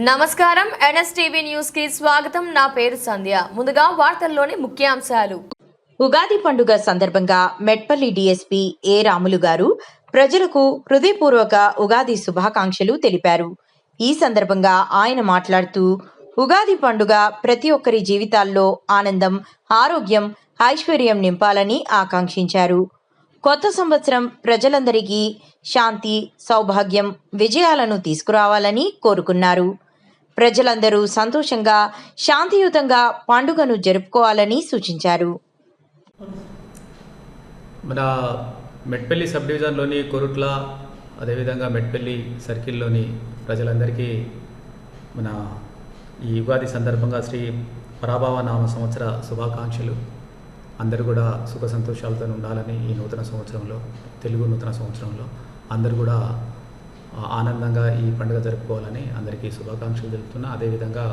నమస్కారం NSTV news కి స్వాగతం. నా పేరు సంధ్య. ముందుగా వార్తల్లోని ముఖ్యాంశాలు. ఉగాది పండుగ సందర్భంగా మెట్పల్లి డీఎస్పీ ఏ రాములు గారు ప్రజలకు హృదయపూర్వక ఉగాది శుభాకాంక్షలు తెలిపారు. ఈ సందర్భంగా ఆయన మాట్లాడుతూ ఉగాది పండుగ ప్రతి ఒక్కరి జీవితాల్లో ఆనందం, ఆరోగ్యం, ఐశ్వర్యం నింపాలని ఆకాంక్షించారు. కొత్త సంవత్సరం ప్రజలందరికీ శాంతి, సౌభాగ్యం, విజయాలను తీసుకురావాలని కోరుకున్నారు. ప్రజలందరూ సంతోషంగా, శాంతియుతంగా పండుగను జరుపుకోవాలని సూచించారు. మన మెట్పల్లి సబ్ డివిజన్లోని కొరుట్ల, అదేవిధంగా మెట్పల్లి సర్కిల్లోని ప్రజలందరికీ మన ఈ యుగాది సందర్భంగా శ్రీ పరాభవ నామ సంవత్సర శుభాకాంక్షలు. అందరూ కూడా సుఖ సంతోషాలతో ఉండాలని ఈ నూతన సంవత్సరంలో, తెలుగు నూతన సంవత్సరంలో అందరూ కూడా ఆనందంగా ఈ పండుగ జరుపుకోవాలని అందరికీ శుభాకాంక్షలు తెలుపుతున్నా. అదేవిధంగా